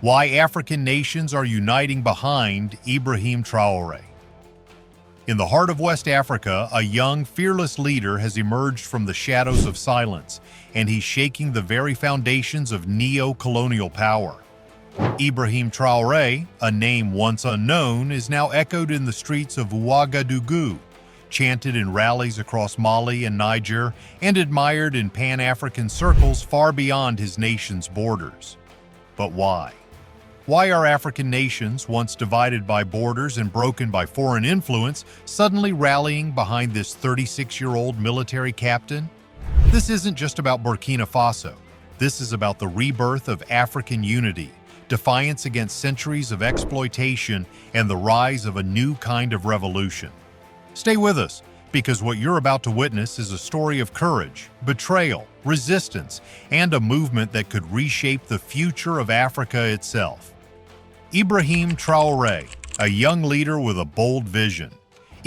Why African nations are uniting behind Ibrahim Traoré. In the heart of West Africa, a young, fearless leader has emerged from the shadows of silence, and he's shaking the very foundations of neo-colonial power. Ibrahim Traoré, a name once unknown, is now echoed in the streets of Ouagadougou, chanted in rallies across Mali and Niger, and admired in Pan-African circles far beyond his nation's borders. But why? Why are African nations, once divided by borders and broken by foreign influence, suddenly rallying behind this 36-year-old military captain? This isn't just about Burkina Faso. This is about the rebirth of African unity, defiance against centuries of exploitation, and the rise of a new kind of revolution. Stay with us, because what you're about to witness is a story of courage, betrayal, resistance, and a movement that could reshape the future of Africa itself. Ibrahim Traoré, a young leader with a bold vision.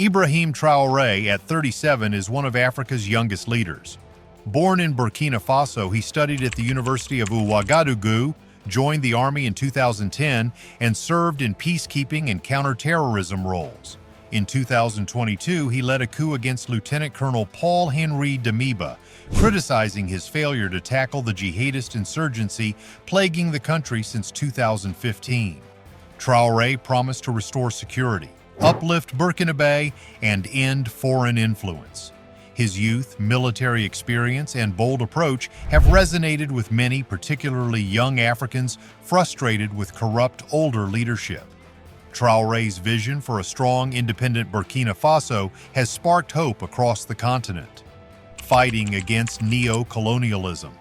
Ibrahim Traoré, at 37, is one of Africa's youngest leaders. Born in Burkina Faso, he studied at the University of Ouagadougou, joined the army in 2010, and served in peacekeeping and counterterrorism roles. In 2022, he led a coup against Lieutenant Colonel Paul-Henri Damiba, criticizing his failure to tackle the jihadist insurgency plaguing the country since 2015. Traoré promised to restore security, uplift Burkina Faso, and end foreign influence. His youth, military experience, and bold approach have resonated with many, particularly young Africans frustrated with corrupt older leadership. Traoré's vision for a strong, independent Burkina Faso has sparked hope across the continent. Fighting against neo-colonialism.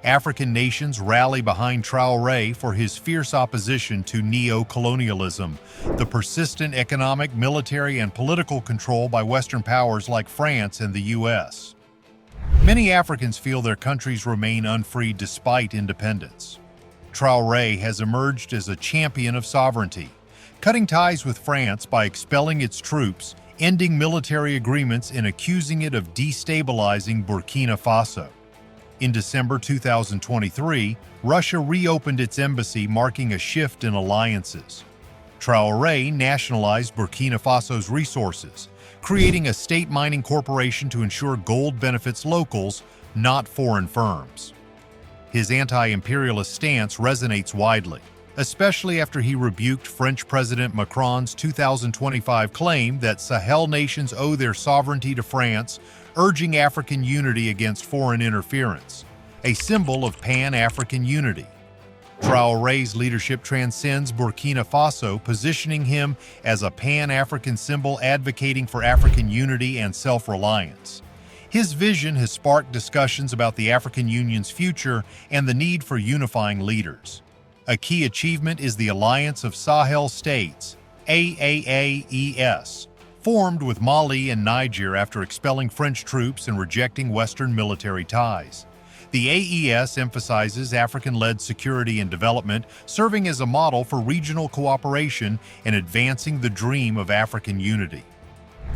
African nations rally behind Traoré for his fierce opposition to neo-colonialism, the persistent economic, military, and political control by Western powers like France and the US. Many Africans feel their countries remain unfree despite independence. Traoré has emerged as a champion of sovereignty, cutting ties with France by expelling its troops, ending military agreements, and accusing it of destabilizing Burkina Faso. In December 2023, Russia reopened its embassy, marking a shift in alliances. Traoré nationalized Burkina Faso's resources, creating a state mining corporation to ensure gold benefits locals, not foreign firms. His anti-imperialist stance resonates widely, especially after he rebuked French President Macron's 2025 claim that Sahel nations owe their sovereignty to France, urging African unity against foreign interference, a symbol of Pan-African unity. Traoré's leadership transcends Burkina Faso, positioning him as a Pan-African symbol advocating for African unity and self-reliance. His vision has sparked discussions about the African Union's future and the need for unifying leaders. A key achievement is the Alliance of Sahel States, AAAES, formed with Mali and Niger after expelling French troops and rejecting Western military ties. The AES emphasizes African-led security and development, serving as a model for regional cooperation and advancing the dream of African unity.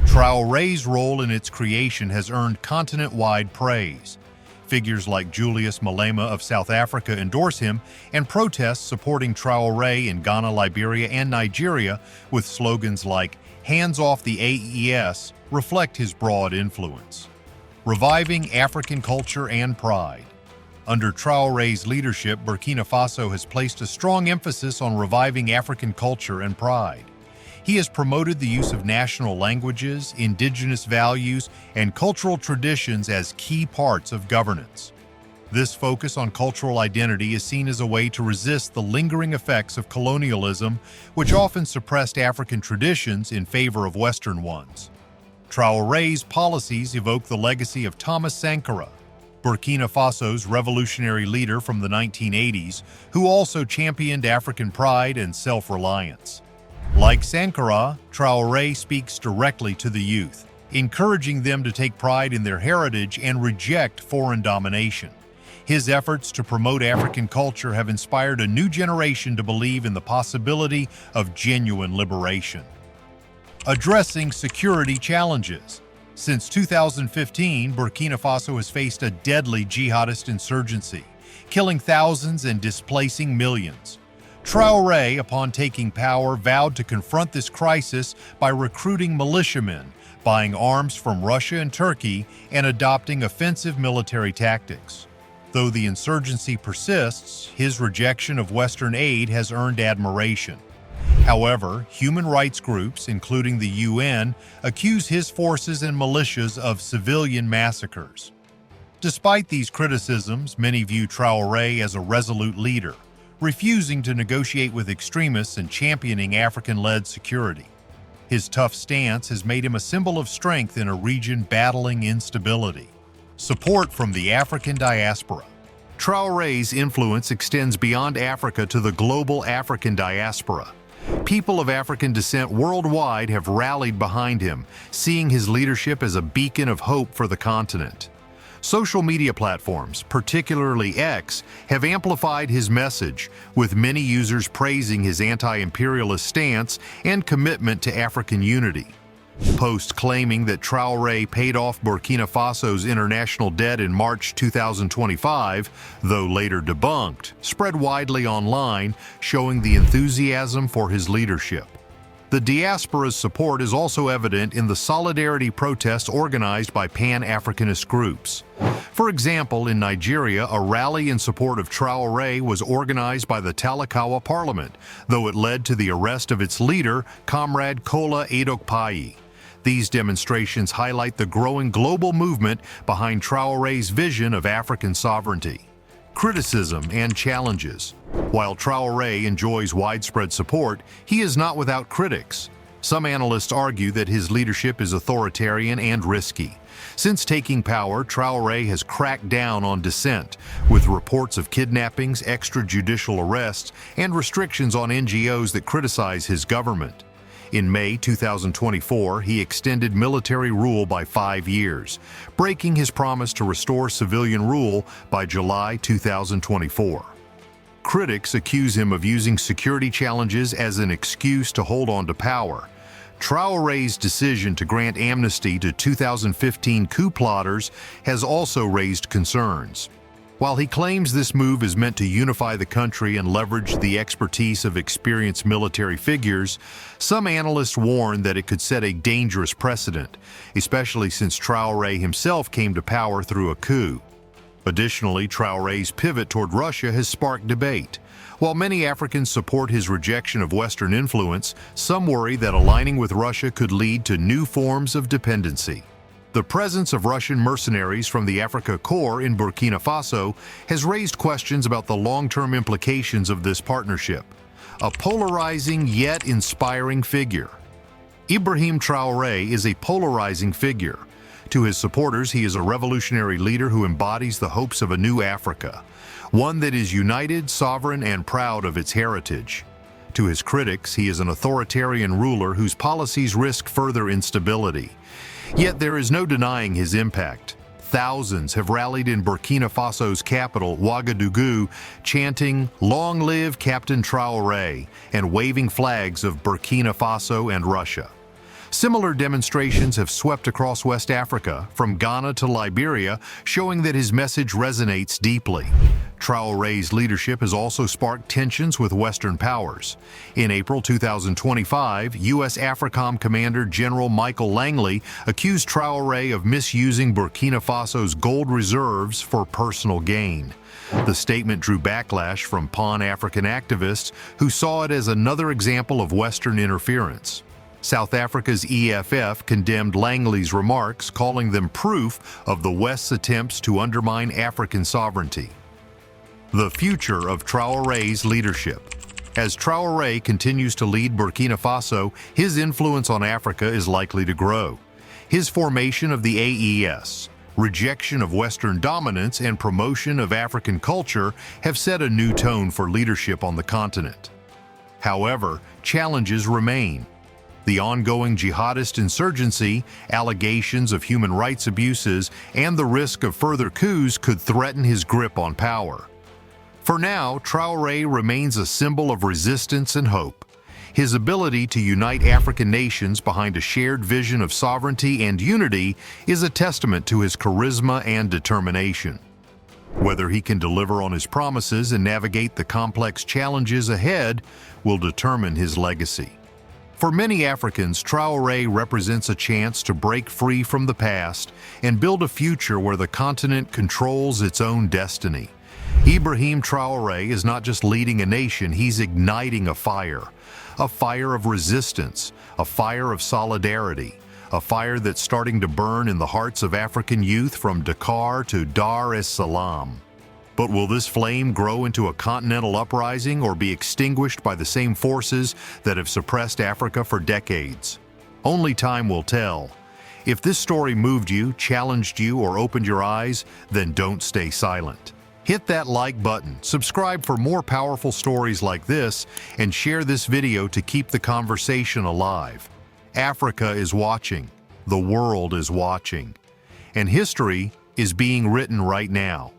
Traoré's role in its creation has earned continent-wide praise. Figures like Julius Malema of South Africa endorse him, and protests supporting Traoré in Ghana, Liberia, and Nigeria, with slogans like "Hands off the AES," reflect his broad influence. Reviving African culture and pride. Under Traoré's leadership, Burkina Faso has placed a strong emphasis on reviving African culture and pride. He has promoted the use of national languages, indigenous values, and cultural traditions as key parts of governance. This focus on cultural identity is seen as a way to resist the lingering effects of colonialism, which often suppressed African traditions in favor of Western ones. Traoré's policies evoke the legacy of Thomas Sankara, Burkina Faso's revolutionary leader from the 1980s, who also championed African pride and self-reliance. Like Sankara, Traoré speaks directly to the youth, encouraging them to take pride in their heritage and reject foreign domination. His efforts to promote African culture have inspired a new generation to believe in the possibility of genuine liberation. Addressing security challenges. Since 2015, Burkina Faso has faced a deadly jihadist insurgency, killing thousands and displacing millions. Traoré, upon taking power, vowed to confront this crisis by recruiting militiamen, buying arms from Russia and Turkey, and adopting offensive military tactics. Though the insurgency persists, his rejection of Western aid has earned admiration. However, human rights groups, including the UN, accuse his forces and militias of civilian massacres. Despite these criticisms, many view Traoré as a resolute leader, refusing to negotiate with extremists and championing African-led security. His tough stance has made him a symbol of strength in a region battling instability. Support from the African diaspora. Traoré's influence extends beyond Africa to the global African diaspora. People of African descent worldwide have rallied behind him, seeing his leadership as a beacon of hope for the continent. Social media platforms, particularly X, have amplified his message, with many users praising his anti-imperialist stance and commitment to African unity. Posts claiming that Traoré paid off Burkina Faso's international debt in March 2025, though later debunked, spread widely online, showing the enthusiasm for his leadership. The diaspora's support is also evident in the solidarity protests organized by Pan-Africanist groups. For example, in Nigeria, a rally in support of Traoré was organized by the Talakawa Parliament, though it led to the arrest of its leader, Comrade Kola Edokpayi. These demonstrations highlight the growing global movement behind Traoré's vision of African sovereignty. Criticism and challenges. While Traoré enjoys widespread support, he is not without critics. Some analysts argue that his leadership is authoritarian and risky. Since taking power, Traoré has cracked down on dissent, with reports of kidnappings, extrajudicial arrests, and restrictions on NGOs that criticize his government. In May 2024, he extended military rule by 5 years, breaking his promise to restore civilian rule by July 2024. Critics accuse him of using security challenges as an excuse to hold on to power. Traoré's decision to grant amnesty to 2015 coup plotters has also raised concerns. While he claims this move is meant to unify the country and leverage the expertise of experienced military figures, some analysts warn that it could set a dangerous precedent, especially since Traoré himself came to power through a coup. Additionally, Traoré's pivot toward Russia has sparked debate. While many Africans support his rejection of Western influence, some worry that aligning with Russia could lead to new forms of dependency. The presence of Russian mercenaries from the Africa Corps in Burkina Faso has raised questions about the long-term implications of this partnership. A polarizing yet inspiring figure. Ibrahim Traoré is a polarizing figure. To his supporters, he is a revolutionary leader who embodies the hopes of a new Africa, one that is united, sovereign, and proud of its heritage. To his critics, he is an authoritarian ruler whose policies risk further instability. Yet there is no denying his impact. Thousands have rallied in Burkina Faso's capital, Ouagadougou, chanting, "Long live Captain Traoré," and waving flags of Burkina Faso and Russia. Similar demonstrations have swept across West Africa, from Ghana to Liberia, showing that his message resonates deeply. Traoré's leadership has also sparked tensions with Western powers. In April 2025, U.S. AFRICOM Commander General Michael Langley accused Traoré of misusing Burkina Faso's gold reserves for personal gain. The statement drew backlash from Pan-African activists who saw it as another example of Western interference. South Africa's EFF condemned Langley's remarks, calling them proof of the West's attempts to undermine African sovereignty. The future of Traoré's leadership. As Traoré continues to lead Burkina Faso, his influence on Africa is likely to grow. His formation of the AES, rejection of Western dominance, and promotion of African culture have set a new tone for leadership on the continent. However, challenges remain. The ongoing jihadist insurgency, allegations of human rights abuses, and the risk of further coups could threaten his grip on power. For now, Traoré remains a symbol of resistance and hope. His ability to unite African nations behind a shared vision of sovereignty and unity is a testament to his charisma and determination. Whether he can deliver on his promises and navigate the complex challenges ahead will determine his legacy. For many Africans, Traoré represents a chance to break free from the past and build a future where the continent controls its own destiny. Ibrahim Traoré is not just leading a nation, he's igniting a fire of resistance, a fire of solidarity, a fire that's starting to burn in the hearts of African youth from Dakar to Dar es Salaam. But will this flame grow into a continental uprising or be extinguished by the same forces that have suppressed Africa for decades? Only time will tell. If this story moved you, challenged you, or opened your eyes, then don't stay silent. Hit that like button, subscribe for more powerful stories like this, and share this video to keep the conversation alive. Africa is watching, the world is watching, and history is being written right now.